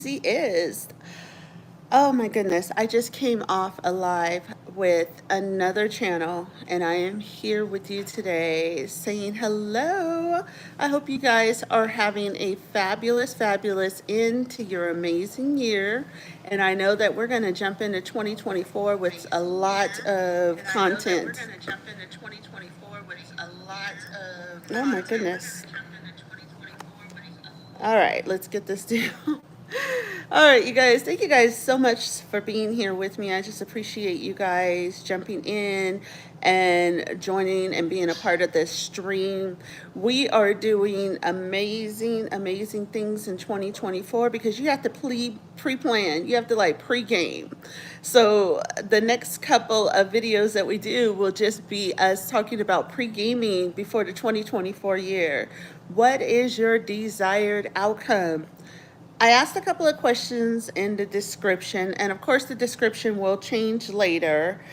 He is. Oh my goodness, I just came off a live with another channel and I am here with you today saying hello. I hope you guys are having a fabulous end to your amazing year. And I know that we're going to jump into 2024 with a lot of content. Oh my goodness. All right, let's get this deal. All right, you guys, thank you guys so much for being here with me. I just appreciate you guys jumping in and joining and being a part of this stream. We are doing amazing things in 2024 because you have to pre-plan. You have to like pre-game. So the next couple of videos that we do will just be us talking about pre-gaming before the 2024 year. What is your desired outcome? I asked a couple of questions in the description, and of course, the description will change later.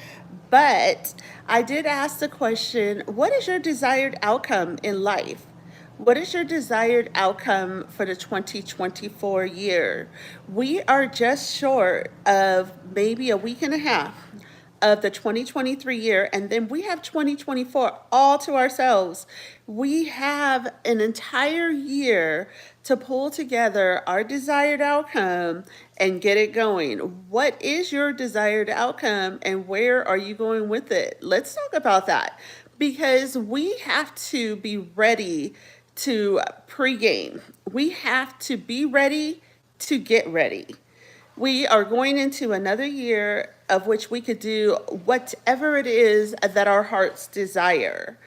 But I did ask the question, what is your desired outcome in life? What is your desired outcome for the 2024 year? We are just short of maybe a week and a half of the 2023 year, and then we have 2024 all to ourselves. We have an entire year to pull together our desired outcome and get it going. What is your desired outcome and where are you going with it? Let's talk about that because we have to be ready to pregame. We have to be ready to get ready. We are going into another year of which we could do whatever it is that our hearts desire.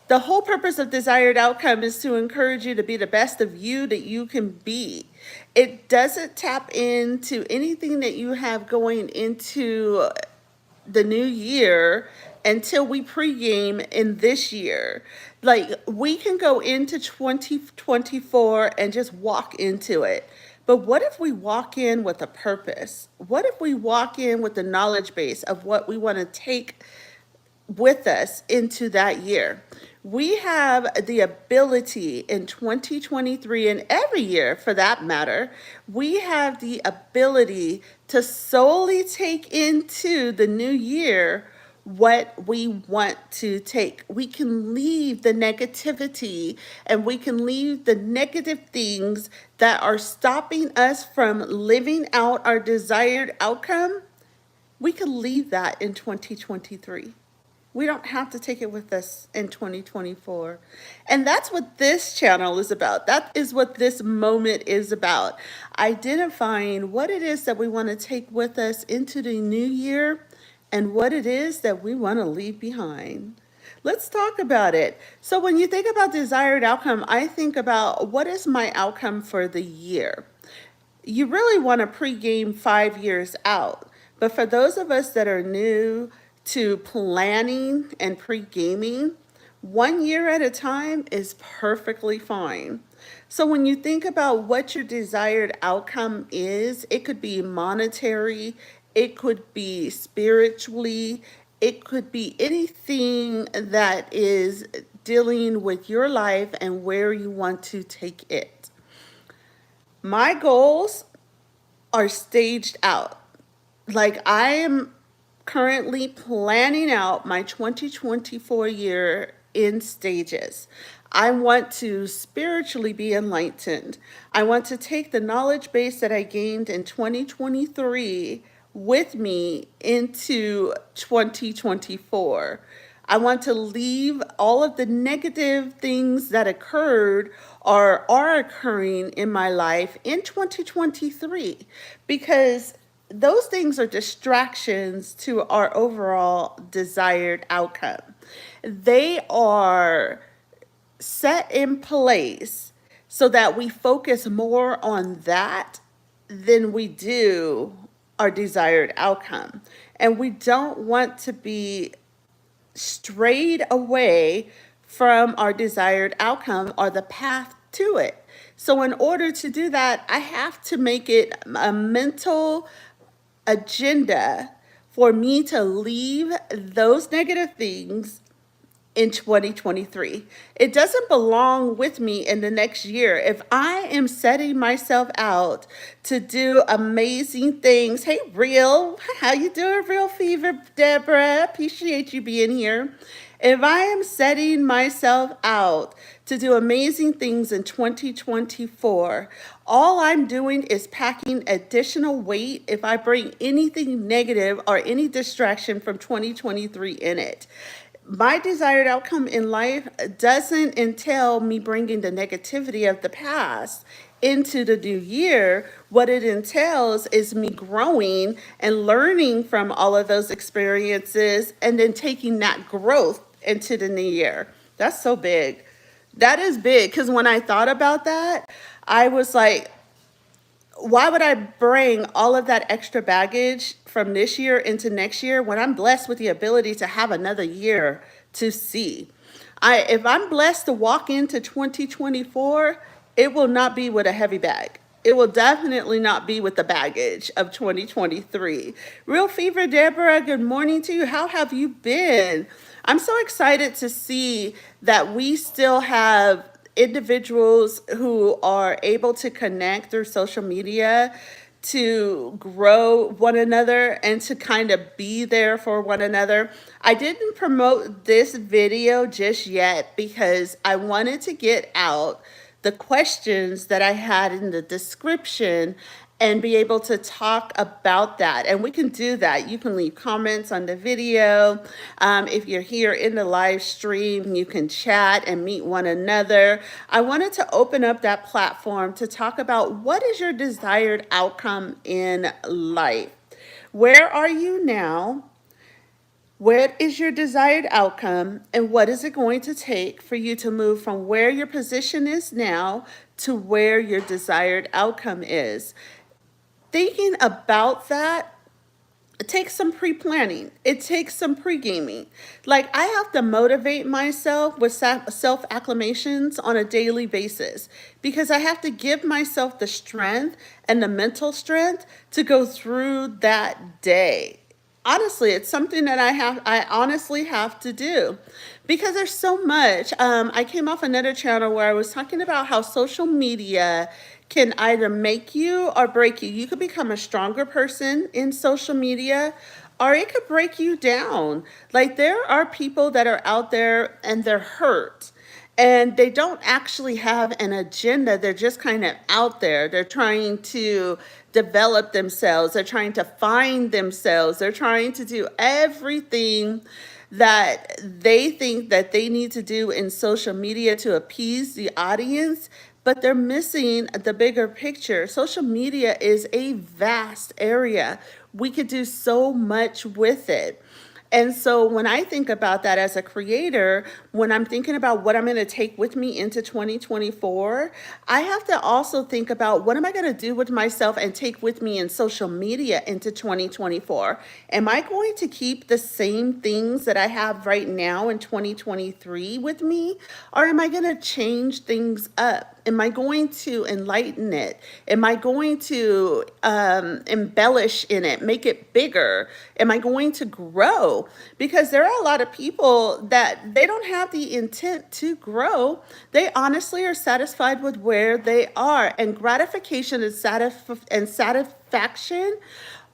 The whole purpose of desired outcome is to encourage you to be the best of you that you can be. It doesn't tap into anything that you have going into the new year until we pregame in this year. Like we can go into 2024 and just walk into it. But what if we walk in with a purpose? What if we walk in with the knowledge base of what we want to take with us into that year? We have the ability in 2023 and every year for that matter, we have the ability to solely take into the new year what we want to take. We can leave the negativity and we can leave the negative things that are stopping us from living out our desired outcome. We can leave that in 2023. We don't have to take it with us in 2024. And that's what this channel is about. That is what this moment is about. Identifying what it is that we want to take with us into the new year and what it is that we want to leave behind. Let's talk about it. So, when you think about desired outcome, I think about what is my outcome for the year? You really want to pregame 5 years out. But for those of us that are new to planning and pre-gaming, 1 year at a time is perfectly fine. So when you think about what your desired outcome is, it could be monetary, it could be spiritually, it could be anything that is dealing with your life and where you want to take it. My goals are staged out. Like I am currently planning out my 2024 year in stages. I want to spiritually be enlightened. I want to take the knowledge base that I gained in 2023 with me into 2024. I want to leave all of the negative things that occurred or are occurring in my life in 2023 because those things are distractions to our overall desired outcome. They are set in place so that we focus more on that than we do our desired outcome. And we don't want to be strayed away from our desired outcome or the path to it. So, in order to do that, I have to make it a mental agenda for me to leave those negative things in 2023. It doesn't belong with me in the next year. If I am setting myself out to do amazing things, hey, Real, how you doing, Real Fever, Deborah? Appreciate you being here. If I am setting myself out to do amazing things in 2024, all I'm doing is packing additional weight if I bring anything negative or any distraction from 2023 in it. My desired outcome in life doesn't entail me bringing the negativity of the past into the new year. What it entails is me growing and learning from all of those experiences and then taking that growth into the new year. That's so big. That is big because when I thought about that, I was like, why would I bring all of that extra baggage from this year into next year when I'm blessed with the ability to have another year to see? If I'm blessed to walk into 2024, it will not be with a heavy bag. It will definitely not be with the baggage of 2023. Real Fever, Deborah, good morning to you. How have you been? I'm so excited to see that we still have individuals who are able to connect through social media to grow one another and to kind of be there for one another. I didn't promote this video just yet because I wanted to get out the questions that I had in the description and be able to talk about that. And we can do that. You can leave comments on the video. If you're here in the live stream, you can chat and meet one another. I wanted to open up that platform to talk about what is your desired outcome in life? Where are you now? What is your desired outcome, and what is it going to take for you to move from where your position is now to where your desired outcome is? Thinking about that, it takes some pre-planning. It takes some pre-gaming. Like I have to motivate myself with self-acclamations on a daily basis because I have to give myself the strength and the mental strength to go through that day. Honestly, it's something that I honestly have to do because there's so much. I came off another channel where I was talking about how social media can either make you or break you. You could become a stronger person in social media, or it could break you down. Like there are people that are out there and they're hurt and they don't actually have an agenda. They're just kind of out there. They're trying to develop themselves. They're trying to find themselves. They're trying to do everything that they think that they need to do in social media to appease the audience, but they're missing the bigger picture. Social media is a vast area. We could do so much with it. And so when I think about that as a creator, when I'm thinking about what I'm going to take with me into 2024, I have to also think about what am I going to do with myself and take with me in social media into 2024? Am I going to keep the same things that I have right now in 2023 with me? Or am I going to change things up? Am I going to enlighten it? Am I going to embellish in it, make it bigger? Am I going to grow? Because there are a lot of people that they don't have the intent to grow. They honestly are satisfied with where they are. And gratification and satisfaction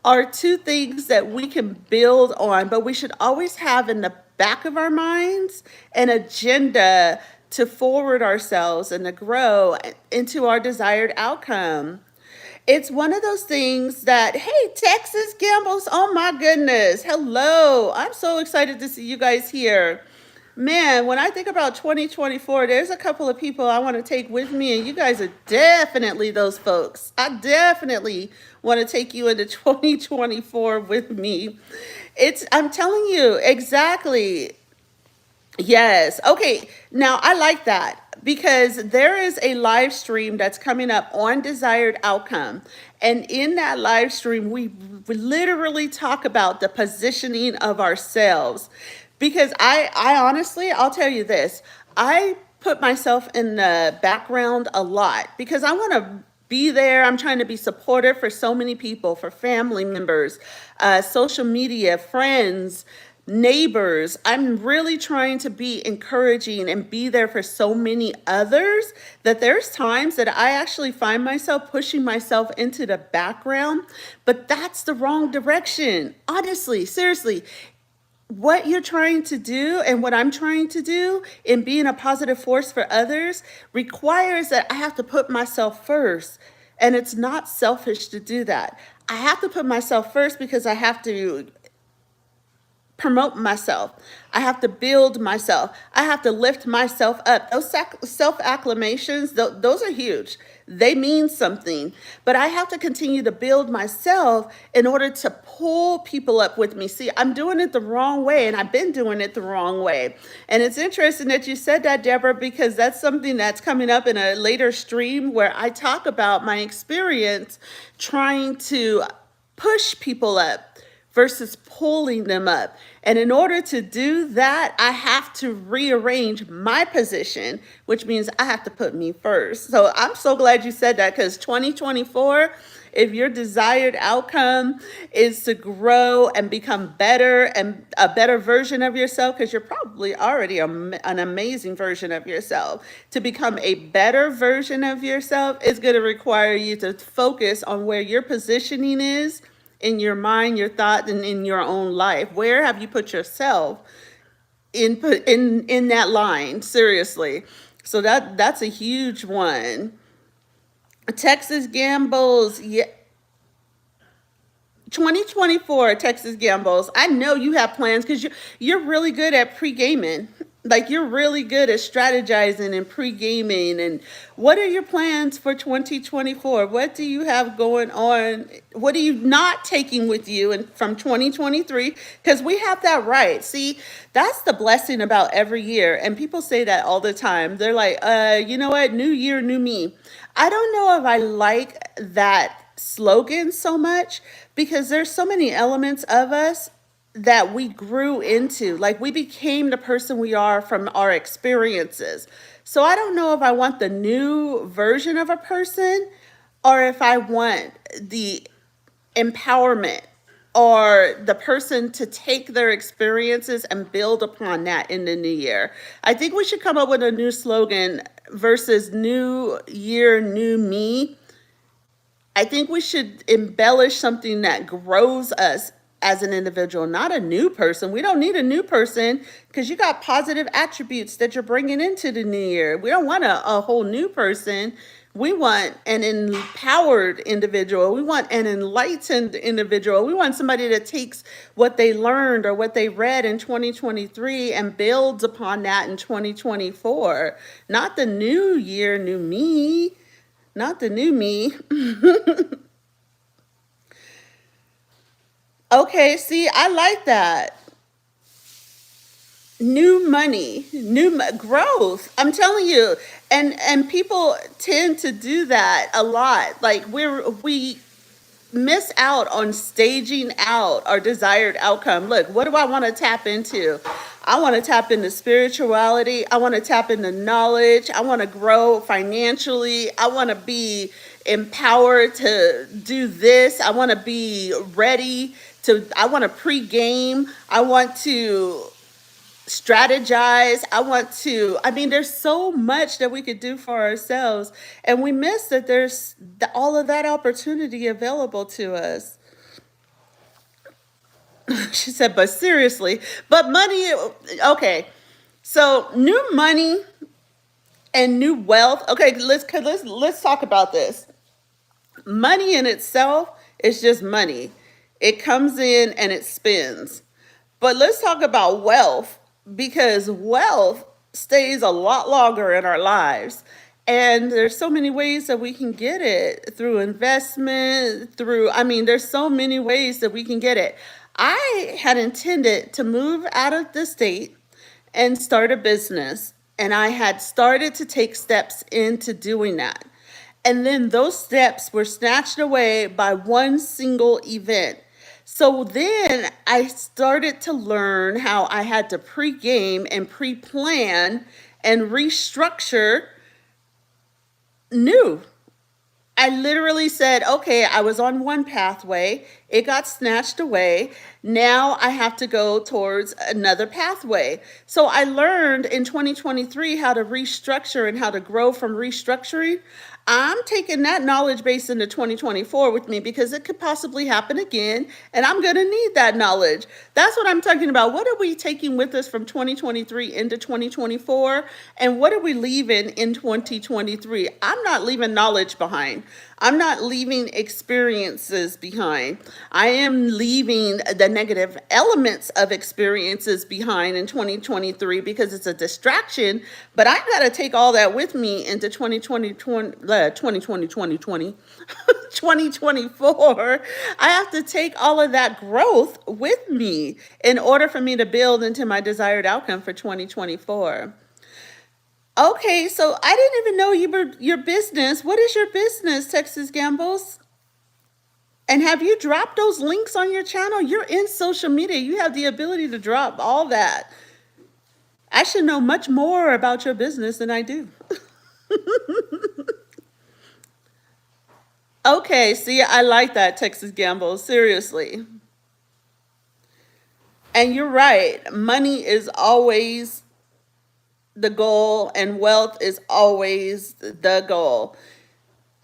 are two things that we can build on, but we should always have in the back of our minds an agenda to forward ourselves and to grow into our desired outcome. It's one of those things that, hey, Texas Gambles, oh my goodness, hello. I'm so excited to see you guys here. Man, when I think about 2024, there's a couple of people I want to take with me, and you guys are definitely those folks. I definitely want to take you into 2024 with me. I'm telling you, exactly. Yes. Okay. Now I like that because there is a live stream that's coming up on desired outcome. And in that live stream, we literally talk about the positioning of ourselves. Because I honestly, I'll tell you this, I put myself in the background a lot because I want to be there. I'm trying to be supportive for so many people, for family members, social media, friends, neighbors. I'm really trying to be encouraging and be there for so many others that there's times that I actually find myself pushing myself into the background, but that's the wrong direction. Honestly, seriously, what you're trying to do and what I'm trying to do in being a positive force for others requires that I have to put myself first. And it's not selfish to do that. I have to put myself first because I have to promote myself. I have to build myself. I have to lift myself up. Those self acclamations, those are huge. They mean something. But I have to continue to build myself in order to pull people up with me. See, I'm doing it the wrong way, and I've been doing it the wrong way. And it's interesting that you said that, Deborah, because that's something that's coming up in a later stream where I talk about my experience trying to push people up versus pulling them up. And in order to do that, I have to rearrange my position, which means I have to put me first. So I'm so glad you said that, because 2024, if your desired outcome is to grow and become better and a better version of yourself, because you're probably already an amazing version of yourself, to become a better version of yourself is going to require you to focus on where your positioning is in your mind, your thoughts, and in your own life. Where have you put yourself in that line? Seriously. So that's a huge one. Texas Gambles, yeah, 2024 Texas Gambles. I know you have plans because you're really good at pre-gaming. Like, you're really good at strategizing and pre-gaming. And what are your plans for 2024? What do you have going on? What are you not taking with you from 2023? Because we have that right. See, that's the blessing about every year. And people say that all the time. They're like, you know what? New year, new me. I don't know if I like that slogan so much, because there's so many elements of us that we grew into. Like, we became the person we are from our experiences. So I don't know if I want the new version of a person or if I want the empowerment or the person to take their experiences and build upon that in the new year. I think we should come up with a new slogan versus new year, new me. I think we should embellish something that grows us as an individual, not a new person. We don't need a new person because you got positive attributes that you're bringing into the new year. We don't want a whole new person. We want an empowered individual. We want an enlightened individual. We want somebody that takes what they learned or what they read in 2023 and builds upon that in 2024. Not the new year, new me. Not the new me. Okay, see, I like that. New money, growth. I'm telling you, and people tend to do that a lot. Like, we miss out on staging out our desired outcome. Look, what do I want to tap into? I want to tap into spirituality. I want to tap into knowledge. I want to grow financially. I want to be empowered to do this. I want to be ready to, I want to pre-game. I want to strategize. I mean, there's so much that we could do for ourselves. And we miss that there's all of that opportunity available to us. She said, but seriously, but money, okay. So new money and new wealth. Okay, let's talk about this. Money in itself is just money. It comes in and it spends. But let's talk about wealth, because wealth stays a lot longer in our lives. And there's so many ways that we can get it through investment, I mean, there's so many ways that we can get it. I had intended to move out of the state and start a business, and I had started to take steps into doing that. And then those steps were snatched away by one single event. So then I started to learn how I had to pre-game and pre-plan and restructure new. I literally said, okay, I was on one pathway, it got snatched away. Now I have to go towards another pathway. So I learned in 2023 how to restructure and how to grow from restructuring. I'm taking that knowledge base into 2024 with me because it could possibly happen again, and I'm going to need that knowledge. That's what I'm talking about. What are we taking with us from 2023 into 2024, and what are we leaving in 2023? I'm not leaving knowledge behind. I'm not leaving experiences behind. I am leaving the negative elements of experiences behind in 2023 because it's a distraction, but I got to take all that with me into 2024. I have to take all of that growth with me in order for me to build into my desired outcome for 2024. Okay, so I didn't even know your business. What is your business, Texas Gambles? And have you dropped those links on your channel? You're in social media. You have the ability to drop all that. I should know much more about your business than I do. Okay, see, I like that, Texas Gambles. Seriously. And you're right. Money is always the goal, and wealth is always the goal.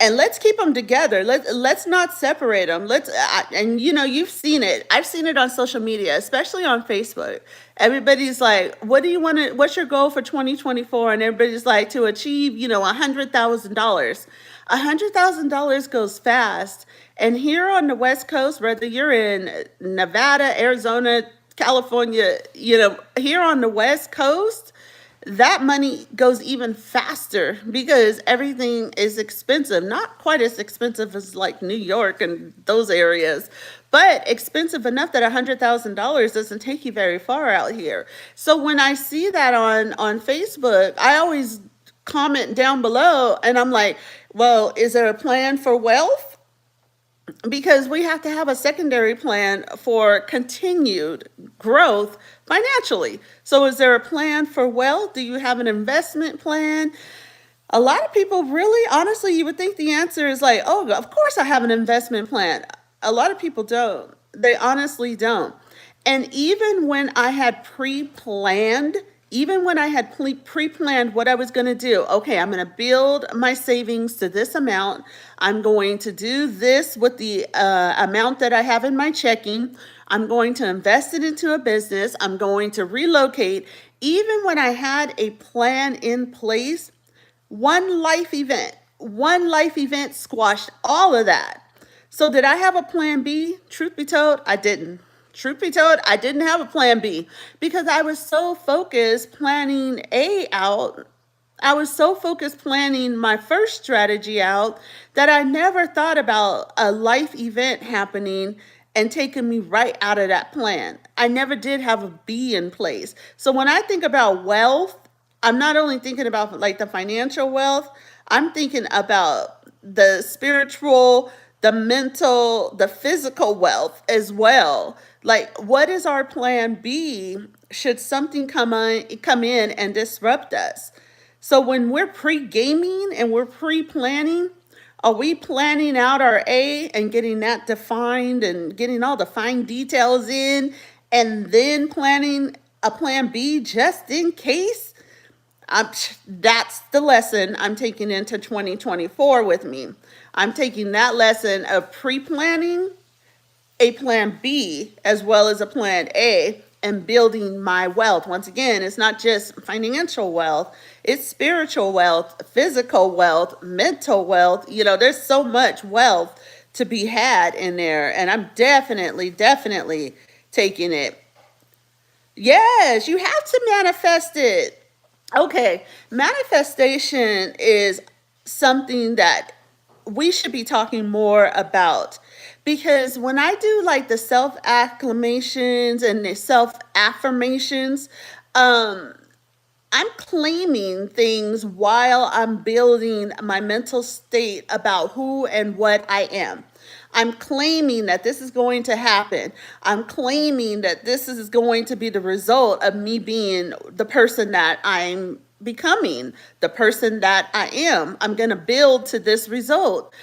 And let's keep them together. Let's not separate them. And you know, you've seen it. I've seen it on social media, especially on Facebook. Everybody's like, "What do you want to? What's your goal for 2024?" And everybody's like, "To achieve, $100,000." $100,000 goes fast. And here on the West Coast, whether you're in Nevada, Arizona, California, here on the West Coast, that money goes even faster because everything is expensive. Not quite as expensive as like New York and those areas, but expensive enough that $100,000 doesn't take you very far out here. So when I see that on Facebook, I always comment down below and I'm like, well, is there a plan for wealth? Because we have to have a secondary plan for continued growth financially. So is there a plan for wealth? Do you have an investment plan? A lot of people really, honestly, you would think the answer is like, oh, of course I have an investment plan. A lot of people don't. They honestly don't. And even when I had pre-planned what I was going to do, okay, I'm going to build my savings to this amount. I'm going to do this with the amount that I have in my checking. I'm going to invest it into a business. I'm going to relocate. Even when I had a plan in place, one life event squashed all of that. So did I have a plan B? Truth be told, I didn't. Truth be told, I didn't have a plan B because I was so focused planning A out. I was so focused planning my first strategy out that I never thought about a life event happening and taking me right out of that plan. I never did have a B in place. So when I think about wealth, I'm not only thinking about like the financial wealth, I'm thinking about the spiritual, the mental, the physical wealth as well. Like, what is our plan B should something come in and disrupt us? So when we're pre-gaming and we're pre-planning, are we planning out our A and getting that defined and getting all the fine details in and then planning a plan B just in case? That's the lesson I'm taking into 2024 with me. I'm taking that lesson of pre-planning a plan B as well as a plan A and building my wealth. Once again, it's not just financial wealth, it's spiritual wealth, physical wealth, mental wealth. There's so much wealth to be had in there. And I'm definitely taking it. Yes, you have to manifest it. Okay, manifestation is something that we should be talking more about because when I do like the self acclamations and the self affirmations, I'm claiming things while I'm building my mental state about who and what I am. I'm claiming that this is going to happen. I'm claiming that this is going to be the result of me being the person that I'm becoming, the person that I am. I'm going to build to this result.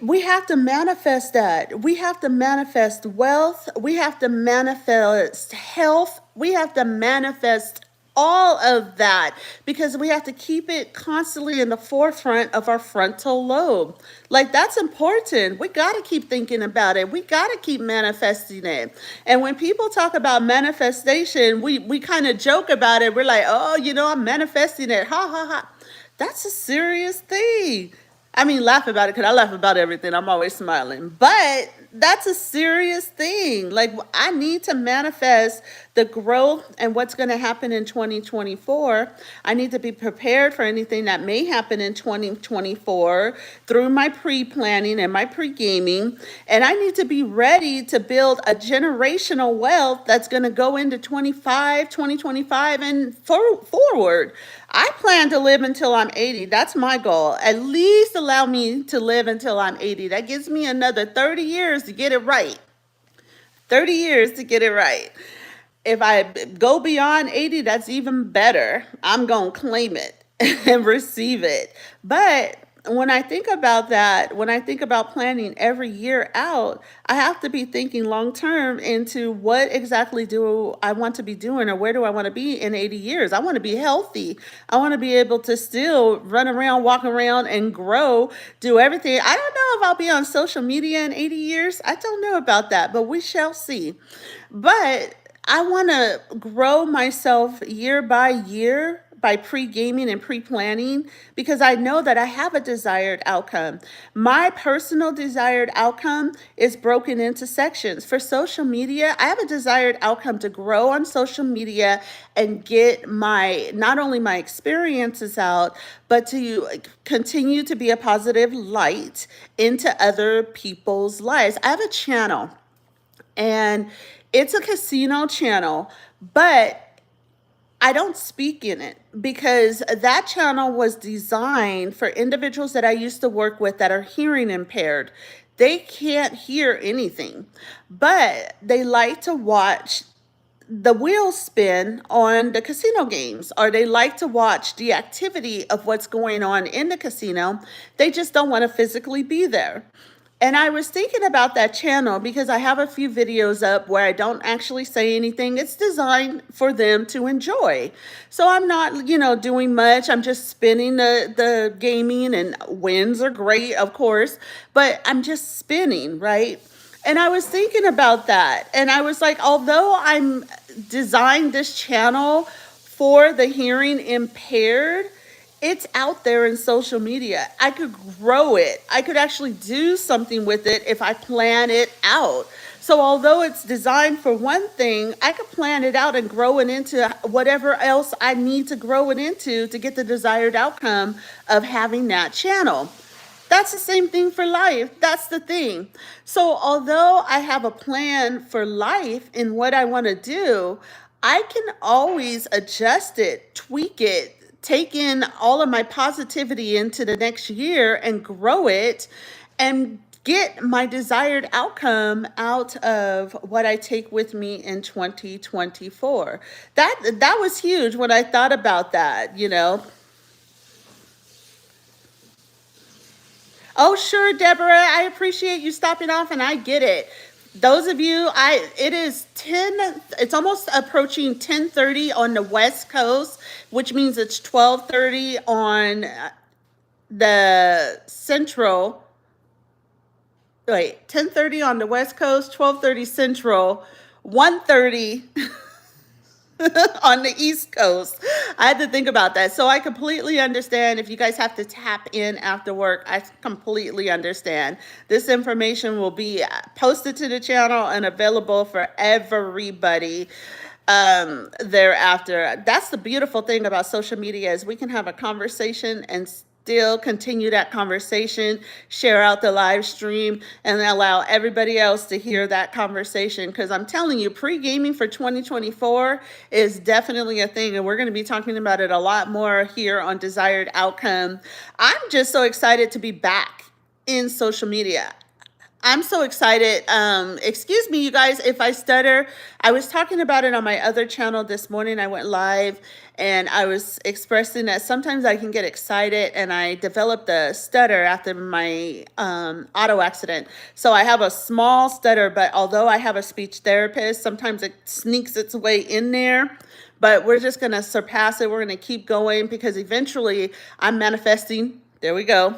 We have to manifest that. We have to manifest wealth. We have to manifest health. We have to manifest all of that because we have to keep it constantly in the forefront of our frontal lobe. Like, that's important. We got to keep thinking about it. We got to keep manifesting it. And when people talk about manifestation, we kind of joke about it. We're like, oh, I'm manifesting it. Ha ha ha. That's a serious thing. I mean, laugh about it because I laugh about everything. I'm always smiling. But that's a serious thing. Like, I need to manifest the growth and what's going to happen in 2024. I need to be prepared for anything that may happen in 2024 through my pre planning and my pre gaming. And I need to be ready to build a generational wealth that's going to go into 2025, and forward. I plan to live until I'm 80. That's my goal. At least allow me to live until I'm 80. That gives me another 30 years to get it right. 30 years to get it right. If I go beyond 80, that's even better. I'm going to claim it and receive it. But when I think about that, when I think about planning every year out, I have to be thinking long term into what exactly do I want to be doing, or where do I want to be in 80 years. I want to be healthy. I want to be able to still run around, walk around, and grow, do everything. I don't know if I'll be on social media in 80 years. I don't know about that, but we shall see. But I want to grow myself year by year by pre gaming and pre planning because I know that I have a desired outcome. My personal desired outcome is broken into sections. For social media, I have a desired outcome to grow on social media and get my not only my experiences out, but to continue to be a positive light into other people's lives. I have a channel, and it's a casino channel, but I don't speak in it because that channel was designed for individuals that I used to work with that are hearing impaired. They can't hear anything, but they like to watch the wheels spin on the casino games, or they like to watch the activity of what's going on in the casino. They just don't want to physically be there. And I was thinking about that channel because I have a few videos up where I don't actually say anything. It's designed for them to enjoy. So I'm not, doing much. I'm just spinning the gaming, and wins are great, of course, but I'm just spinning, right? And I was thinking about that. And I was like, although I'm designed this channel for the hearing impaired, it's out there in social media. I could grow it. I could actually do something with it if I plan it out. So although it's designed for one thing, I could plan it out and grow it into whatever else I need to grow it into to get the desired outcome of having that channel. That's the same thing for life. That's the thing. So, although I have a plan for life in what I want to do, I can always adjust it, tweak it, take in all of my positivity into the next year and grow it and get my desired outcome out of what I take with me in 2024. That was huge when I thought about that. Oh, sure, Deborah. I appreciate you stopping off, and I get it. Those of you, it is 10, it's almost approaching 10:30 on the West Coast, which means it's 12:30 on the Central. Wait, 10:30 on the West Coast, 12:30 Central, 1:30 on the East Coast. I had to think about that. So I completely understand if you guys have to tap in after work. I completely understand. This information will be posted to the channel and available for everybody thereafter. That's the beautiful thing about social media is we can have a conversation and still continue that conversation, share out the live stream, and allow everybody else to hear that conversation. Because I'm telling you, pre-gaming for 2024 is definitely a thing, and we're going to be talking about it a lot more here on Desired Outcome. I'm just so excited to be back in social media. I'm so excited. Excuse me, you guys, if I stutter. I was talking about it on my other channel this morning. I went live and I was expressing that sometimes I can get excited and I developed a stutter after my auto accident. So I have a small stutter, but although I have a speech therapist, sometimes it sneaks its way in there. But we're just going to surpass it. We're going to keep going because eventually I'm manifesting. There we go.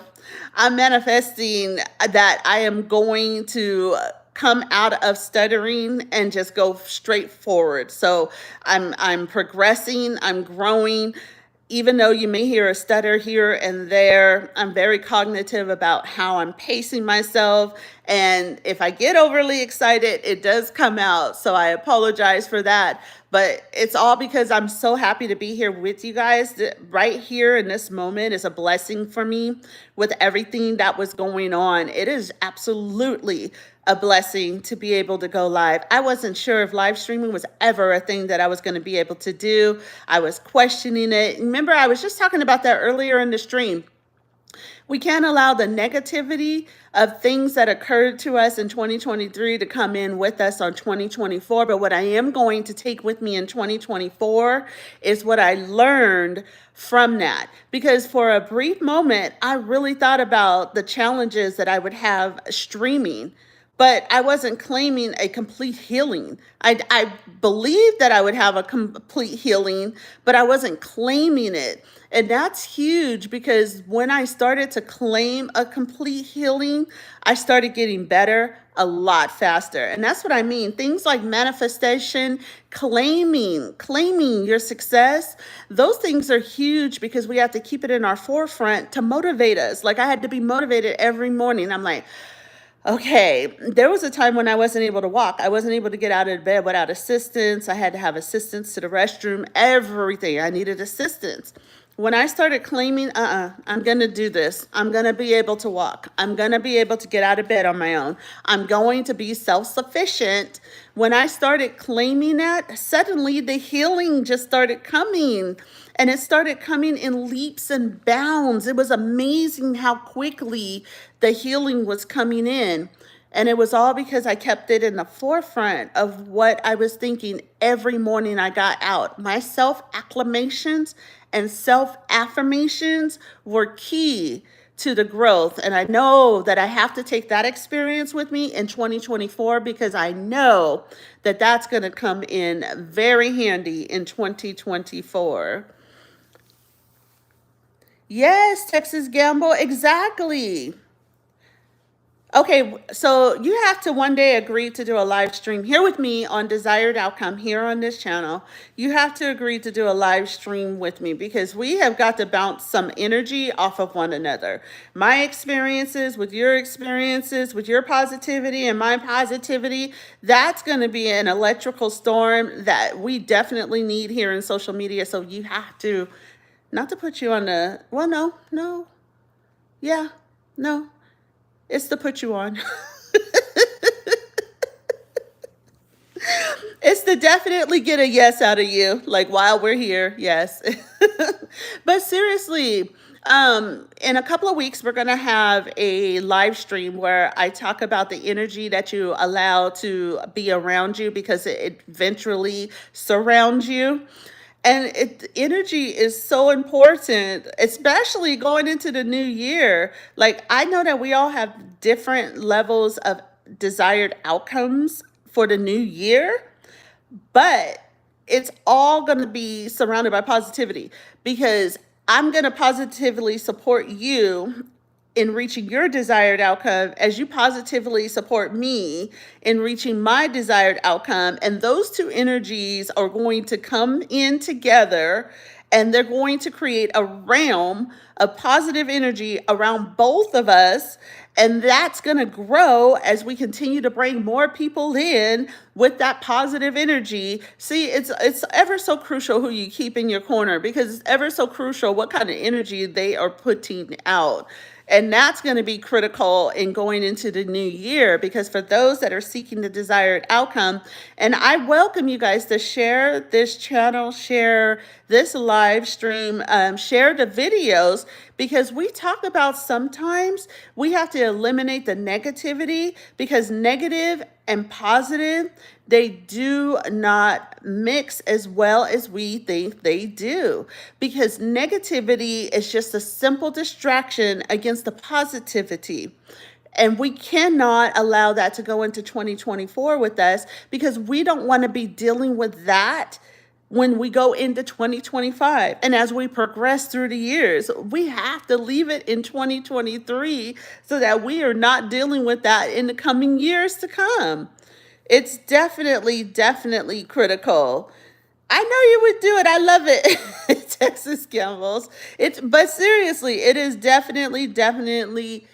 I'm manifesting that I am going to come out of stuttering and just go straight forward. So I'm progressing, I'm growing. Even though you may hear a stutter here and there, I'm very cognitive about how I'm pacing myself. And if I get overly excited, it does come out. So I apologize for that. But it's all because I'm so happy to be here with you guys. Right here in this moment is a blessing for me with everything that was going on. It is absolutely a blessing to be able to go live. I wasn't sure if live streaming was ever a thing that I was going to be able to do. I was questioning it. Remember, I was just talking about that earlier in the stream. We can't allow the negativity of things that occurred to us in 2023 to come in with us on 2024. But what I am going to take with me in 2024 is what I learned from that. Because for a brief moment, I really thought about the challenges that I would have streaming, but I wasn't claiming a complete healing. I believed that I would have a complete healing, but I wasn't claiming it. And that's huge because when I started to claim a complete healing, I started getting better a lot faster. And that's what I mean. Things like manifestation, claiming your success, those things are huge because we have to keep it in our forefront to motivate us. Like I had to be motivated every morning. I'm like, okay, there was a time when I wasn't able to walk. I wasn't able to get out of bed without assistance. I had to have assistance to the restroom, everything. I needed assistance. When I started claiming, I'm going to do this. I'm going to be able to walk. I'm going to be able to get out of bed on my own. I'm going to be self-sufficient. When I started claiming that, suddenly the healing just started coming. And it started coming in leaps and bounds. It was amazing how quickly the healing was coming in. And it was all because I kept it in the forefront of what I was thinking every morning I got out. My self-acclamations and self-affirmations were key to the growth. And I know that I have to take that experience with me in 2024 because I know that that's going to come in very handy in 2024. Yes, Texas Gamble, exactly. Okay, so you have to one day agree to do a live stream here with me on Desired Outcome here on this channel. You have to agree to do a live stream with me because we have got to bounce some energy off of one another. My experiences with your experiences, with your positivity and my positivity, that's going to be an electrical storm that we definitely need here in social media. So you have to, not to put you on the, well, no, yeah, no. It's to put you on. It's to definitely get a yes out of you, like while we're here, yes. But seriously, in a couple of weeks, we're going to have a live stream where I talk about the energy that you allow to be around you because it eventually surrounds you. And energy is so important, especially going into the new year. Like, I know that we all have different levels of desired outcomes for the new year, but it's all going to be surrounded by positivity because I'm going to positively support you in reaching your desired outcome as you positively support me in reaching my desired outcome. And those two energies are going to come in together and they're going to create a realm of positive energy around both of us. And that's going to grow as we continue to bring more people in with that positive energy. See, it's ever so crucial who you keep in your corner because it's ever so crucial what kind of energy they are putting out. And that's going to be critical in going into the new year because for those that are seeking the desired outcome, and I welcome you guys to share this channel, share this live stream, share the videos, because we talk about sometimes we have to eliminate the negativity, because negative and positive, they do not mix as well as we think they do, because negativity is just a simple distraction against the positivity. And we cannot allow that to go into 2024 with us, because we don't want to be dealing with that when we go into 2025. And as we progress through the years, we have to leave it in 2023 so that we are not dealing with that in the coming years to come. It's definitely, definitely critical. I know you would do it. I love it. Texas Campbell's. But seriously, it is definitely, definitely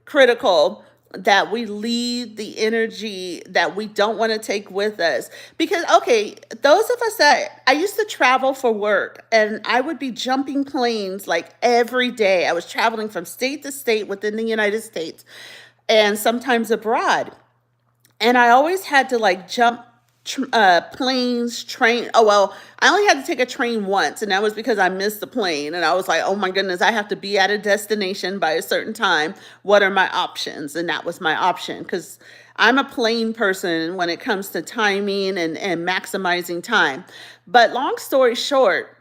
critical that we leave the energy that we don't want to take with us. Because, okay, those of us that I used to travel for work, and I would be jumping planes like every day. I was traveling from state to state within the United States and sometimes abroad. And I always had to like jump planes, train. Oh, well, I only had to take a train once, and that was because I missed the plane. And I was like, oh my goodness, I have to be at a destination by a certain time. What are my options? And that was my option, because I'm a plane person when it comes to timing and maximizing time. But long story short,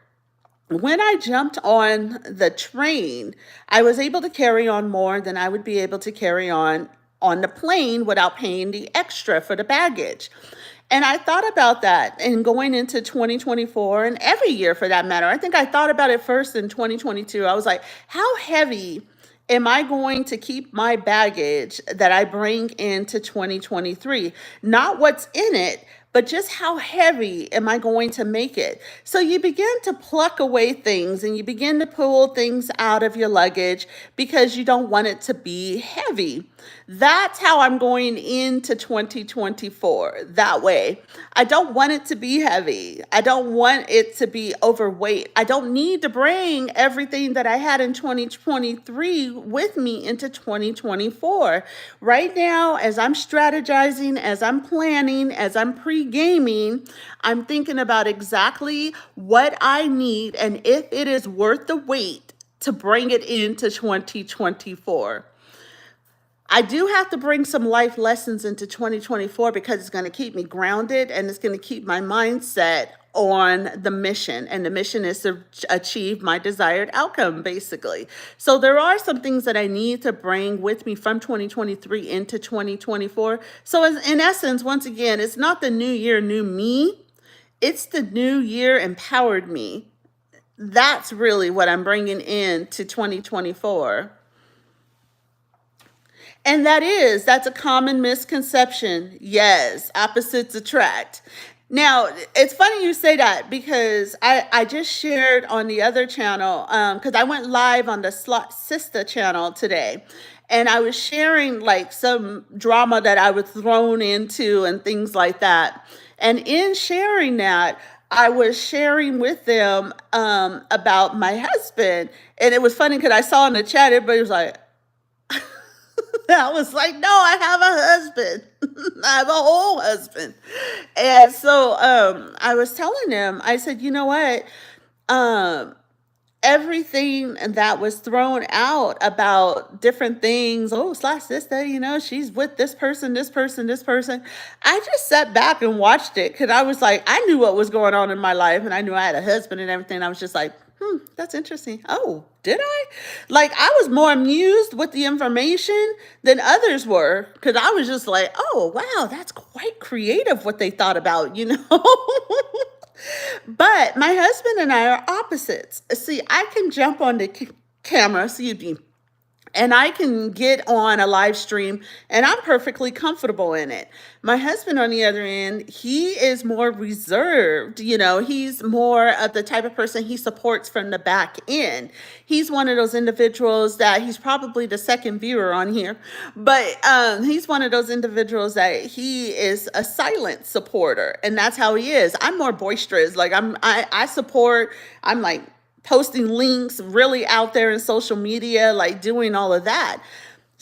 when I jumped on the train, I was able to carry on more than I would be able to carry on the plane without paying the extra for the baggage. And I thought about that and going into 2024 and every year for that matter. I think I thought about it first in 2022. I was like, how heavy am I going to keep my baggage that I bring into 2023? Not what's in it, but just how heavy am I going to make it? So you begin to pluck away things and you begin to pull things out of your luggage because you don't want it to be heavy. That's how I'm going into 2024, that way. I don't want it to be heavy. I don't want it to be overweight. I don't need to bring everything that I had in 2023 with me into 2024. Right now, as I'm strategizing, as I'm planning, as I'm pre-gaming, I'm thinking about exactly what I need and if it is worth the wait to bring it into 2024. I do have to bring some life lessons into 2024 because it's going to keep me grounded and it's going to keep my mindset on the mission. And the mission is to achieve my desired outcome, basically. So there are some things that I need to bring with me from 2023 into 2024. So in essence, once again, it's not the new year, new me. It's the new year empowered me. That's really what I'm bringing into 2024. And that's a common misconception. Yes, opposites attract. Now, it's funny you say that because I just shared on the other channel, because I went live on the Slot Sister channel today. And I was sharing like some drama that I was thrown into and things like that. And in sharing that, I was sharing with them about my husband. And it was funny because I saw in the chat, everybody was like, I was like, no, I have a husband. I have a whole husband. And so I was telling them, I said, you know what? Um, Everything that was thrown out about different things, oh, slash sister, she's with this person, this person, this person. I just sat back and watched it because I was like, I knew what was going on in my life and I knew I had a husband and everything. I was just like, that's interesting. Oh, did I? Like, I was more amused with the information than others were because I was just like, oh, wow, that's quite creative what they thought about. But my husband and I are opposites. See, I can jump on the camera, excuse me, and I can get on a live stream and I'm perfectly comfortable in it. My husband, on the other end, he is more reserved. He's more of the type of person he supports from the back end. He's one of those individuals that he's probably the second viewer on here, but he's one of those individuals that he is a silent supporter, and that's how he is. I'm more boisterous. Like I support. I'm like posting links really out there in social media, like doing all of that.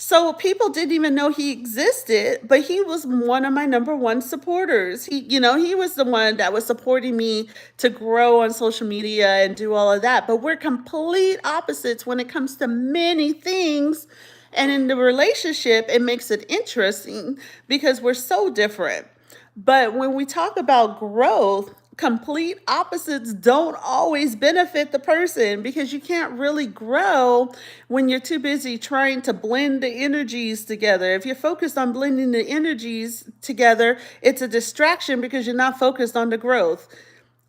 So people didn't even know he existed, but he was one of my number one supporters. He was the one that was supporting me to grow on social media and do all of that. But we're complete opposites when it comes to many things. And in the relationship, it makes it interesting because we're so different. But when we talk about growth, complete opposites don't always benefit the person because you can't really grow when you're too busy trying to blend the energies together. If you're focused on blending the energies together, it's a distraction because you're not focused on the growth.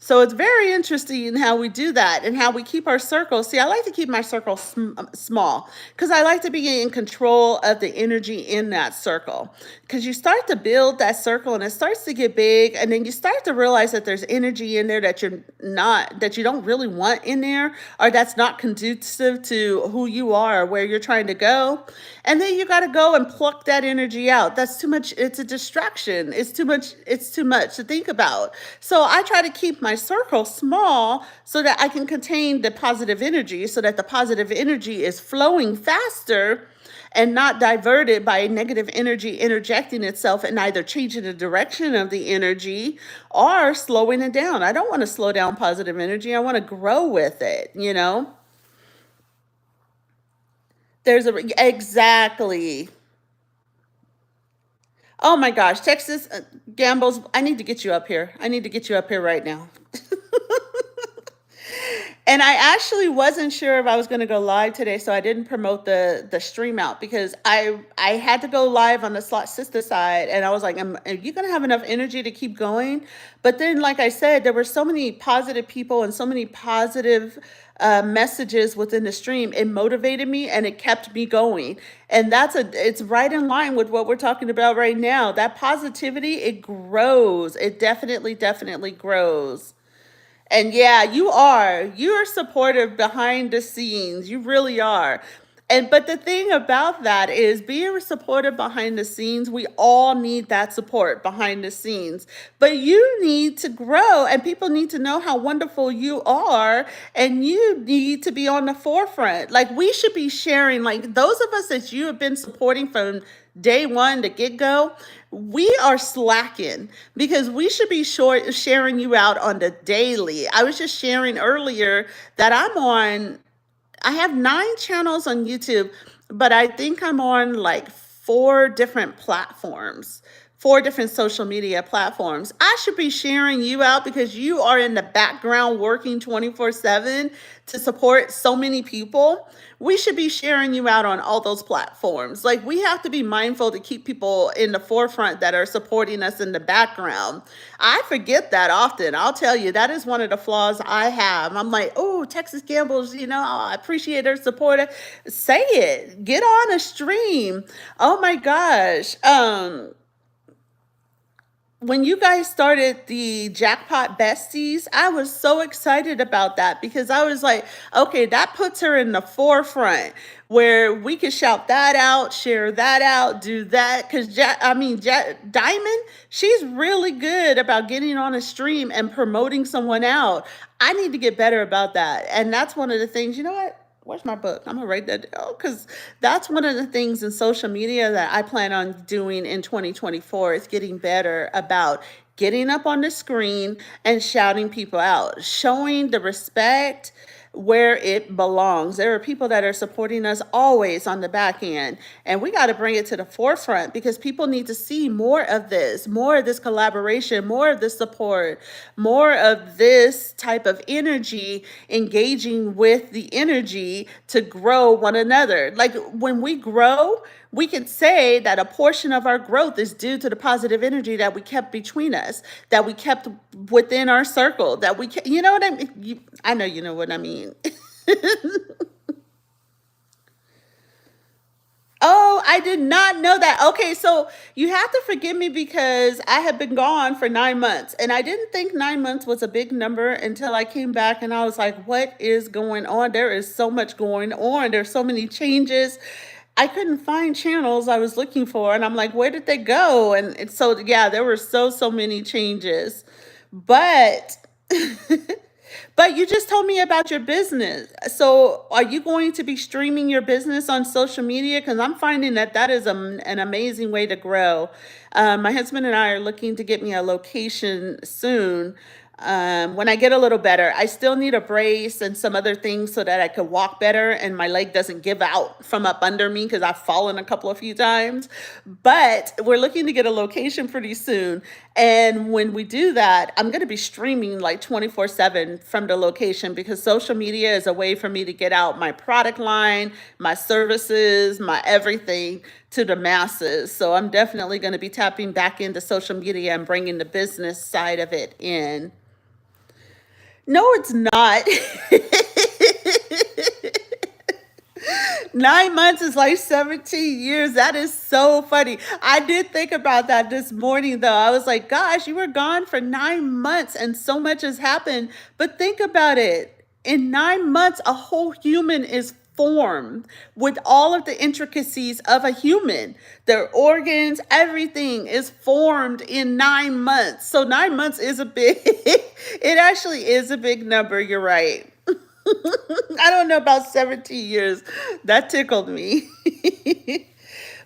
So it's very interesting how we do that and how we keep our circle. See, I like to keep my circle small because I like to be in control of the energy in that circle. Because you start to build that circle and it starts to get big, and then you start to realize that there's energy in there that you don't really want in there, or that's not conducive to who you are, where you're trying to go. And then you got to go and pluck that energy out. That's too much. It's a distraction. It's too much. It's too much to think about. So I try to keep my circle small so that I can contain the positive energy, so that the positive energy is flowing faster and not diverted by negative energy interjecting itself and either changing the direction of the energy or slowing it down. I don't want to slow down positive energy. I want to grow with it. Exactly. Oh my gosh, Texas Gambles, I need to get you up here. I need to get you up here right now. And I actually wasn't sure if I was going to go live today, so I didn't promote the stream out because I had to go live on the Slot Sister side, and I was like, are you going to have enough energy to keep going? But then, like I said, there were so many positive people and so many positive messages within the stream. It motivated me and it kept me going, and it's right in line with what we're talking about right now. That positivity, it grows. It definitely grows. And yeah, you're supportive behind the scenes. You really are. And but the thing about that is being supportive behind the scenes, we all need that support behind the scenes. But you need to grow and people need to know how wonderful you are, and you need to be on the forefront. Like we should be sharing, like those of us that you have been supporting from day one, the get go, we are slacking because we should be sharing you out on the daily. I was just sharing earlier that I have 9 channels on YouTube, but I think I'm on like 4 different social media platforms. I should be sharing you out because you are in the background working 24/7 to support so many people. We should be sharing you out on all those platforms. Like we have to be mindful to keep people in the forefront that are supporting us in the background. I forget that often. I'll tell you, that is one of the flaws I have. I'm like, oh, Texas Gambles, I appreciate their support. Say it. Get on a stream. Oh my gosh. When you guys started the Jackpot Besties, I was so excited about that because I was like, okay, that puts her in the forefront where we could shout that out, share that out, do that. Because Diamond, she's really good about getting on a stream and promoting someone out. I need to get better about that. And that's one of the things, you know what? Where's my book? I'm gonna write that down because that's one of the things in social media that I plan on doing in 2024 is getting better about getting up on the screen and shouting people out, showing the respect where it belongs. There are people that are supporting us always on the back end, and we got to bring it to the forefront because people need to see more of this collaboration, more of this support, more of this type of energy engaging with the energy to grow one another. Like when we grow, we can say that a portion of our growth is due to the positive energy that we kept between us, that we kept within our circle, that you know what I mean? I know you know what I mean. Oh, I did not know that. Okay, so you have to forgive me because I have been gone for 9 months and I didn't think 9 months was a big number until I came back and I was like, what is going on? There is so much going on. There's so many changes. I couldn't find channels I was looking for and I'm like, where did they go? And so, yeah, there were so many changes. But But you just told me about your business. So are you going to be streaming your business on social media? Because I'm finding that that is an amazing way to grow. My husband and I are looking to get me a location soon. When I get a little better, I still need a brace and some other things so that I could walk better and my leg doesn't give out from up under me because I've fallen a couple of few times. But we're looking to get a location pretty soon. And when we do that, I'm going to be streaming like 24/7 from the location because social media is a way for me to get out my product line, my services, my everything to the masses. So I'm definitely going to be tapping back into social media and bringing the business side of it in. No, it's not. 9 months is like 17 years. That is so funny. I did think about that this morning, though. I was like, gosh, you were gone for 9 months and so much has happened. But think about it. In 9 months, a whole human is formed with all of the intricacies of a human. Their organs, everything is formed in 9 months. So 9 months is a big, it actually is a big number. You're right. I don't know about 17 years. That tickled me.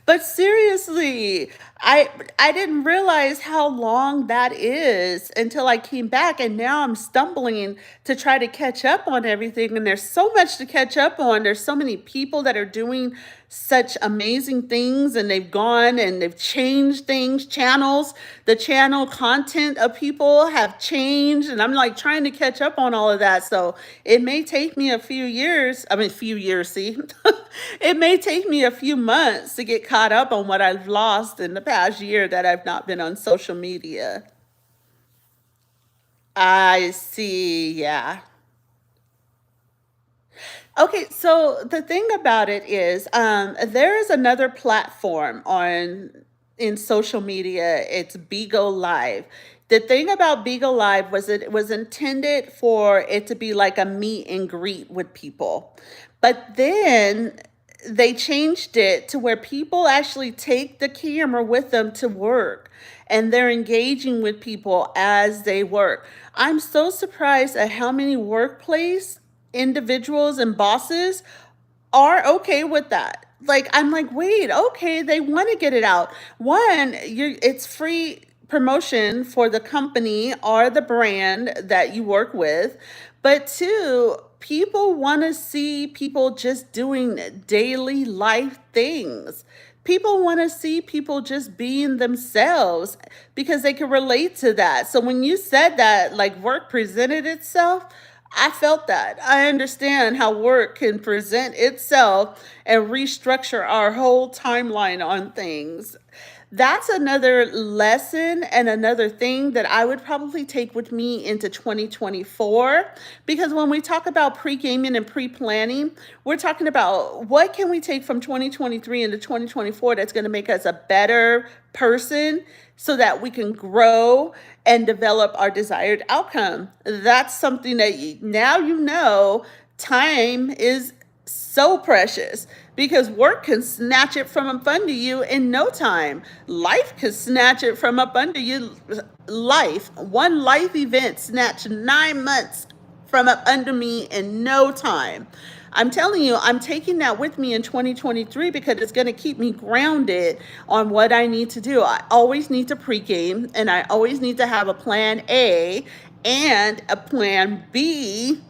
But seriously, I didn't realize how long that is until I came back and now I'm stumbling to try to catch up on everything and there's so much to catch up on. There's so many people that are doing such amazing things and they've gone and they've changed things, channels, the channel content of people have changed and I'm like trying to catch up on all of that. So it may take me a few years, I mean few years, see. It may take me a few months to get caught up on what I've lost in the past year that I've not been on social media. I see, yeah. Okay, so the thing about it is, there is another platform on in social media. It's Bigo Live. The thing about Bigo Live was it was intended for it to be like a meet and greet with people. But then they changed it to where people actually take the camera with them to work and they're engaging with people as they work. I'm so surprised at how many workplace individuals and bosses are okay with that. Like I'm like, wait, okay, they want to get it out. One, you it's free promotion for the company or the brand that you work with. But two, people want to see people just doing daily life things. People want to see people just being themselves because they can relate to that. So when you said that, like work presented itself, I felt that. I understand how work can present itself and restructure our whole timeline on things. That's another lesson and another thing that I would probably take with me into 2024 because when we talk about pre-gaming and pre-planning, we're talking about what can we take from 2023 into 2024 that's going to make us a better person so that we can grow and develop our desired outcome. That's something that now you know time is so precious because work can snatch it from up under you in no time. Life can snatch it from up under you. Life, one life event snatched 9 months from up under me in no time. I'm telling you, I'm taking that with me in 2023 because it's going to keep me grounded on what I need to do. I always need to pregame and I always need to have a plan A and a plan B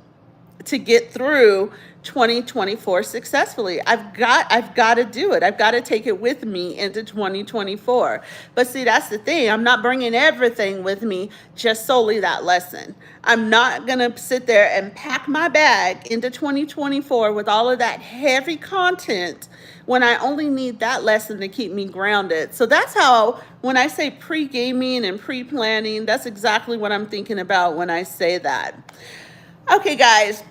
to get through 2024 successfully. I've got to do it. I've got to take it with me into 2024. But see, that's the thing. I'm not bringing everything with me, just solely that lesson. I'm not going to sit there and pack my bag into 2024 with all of that heavy content when I only need that lesson to keep me grounded. So that's how, when I say pre-gaming and pre-planning, that's exactly what I'm thinking about when I say that. Okay, guys,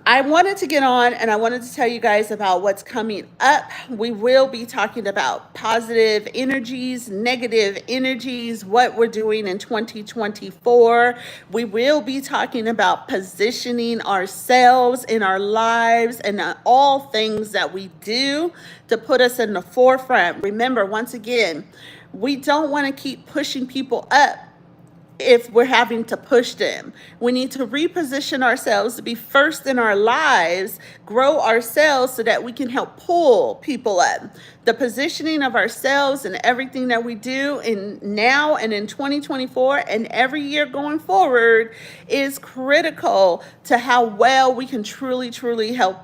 I wanted to get on and I wanted to tell you guys about what's coming up. We will be talking about positive energies, negative energies, what we're doing in 2024. We will be talking about positioning ourselves in our lives and all things that we do to put us in the forefront. Remember, once again, we don't want to keep pushing people up if we're having to push them. We need to reposition ourselves to be first in our lives, grow ourselves so that we can help pull people up. The positioning of ourselves and everything that we do in now and in 2024 and every year going forward is critical to how well we can truly help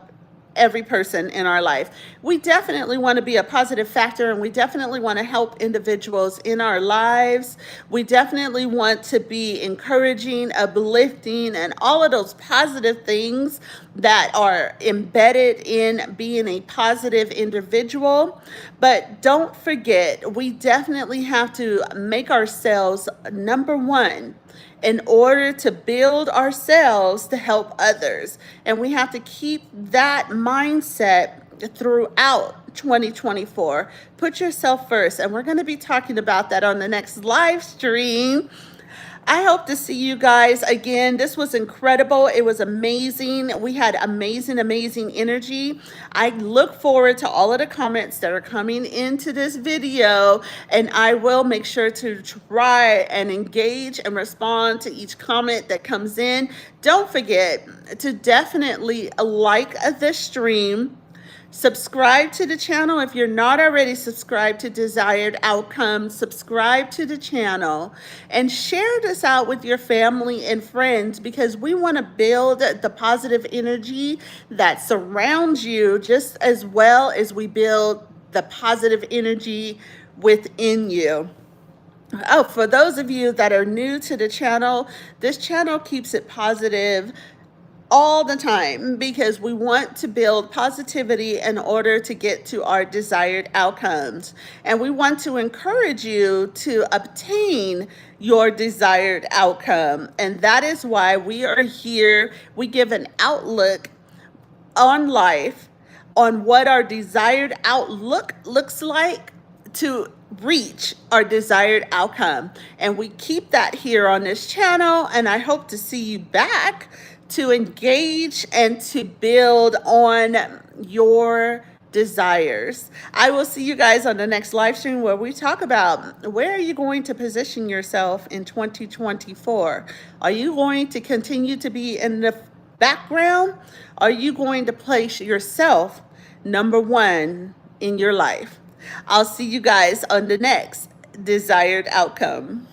every person in our life. We definitely want to be a positive factor, and we definitely want to help individuals in our lives. We definitely want to be encouraging, uplifting, and all of those positive things that are embedded in being a positive individual. But don't forget, we definitely have to make ourselves number one in order to build ourselves to help others. And we have to keep that mindset throughout 2024. Put yourself first. And we're going to be talking about that on the next live stream. I hope to see you guys again. This was incredible. It was amazing. We had amazing energy. I look forward to all of the comments that are coming into this video, and I will make sure to try and engage and respond to each comment that comes in. Don't forget to definitely like this stream. Subscribe to the channel. If you're not already subscribed to Desired Outcomes, subscribe to the channel and share this out with your family and friends, because we want to build the positive energy that surrounds you just as well as we build the positive energy within you. Oh, for those of you that are new to the channel, this channel keeps it positive all the time because we want to build positivity in order to get to our desired outcomes. And we want to encourage you to obtain your desired outcome. And that is why we are here. We give an outlook on life, on what our desired outlook looks like to reach our desired outcome. And we keep that here on this channel. And I hope to see you back to engage and to build on your desires. I will see you guys on the next live stream where we talk about where are you going to position yourself in 2024? Are you going to continue to be in the background? Are you going to place yourself number one in your life? I'll see you guys on the next desired outcome.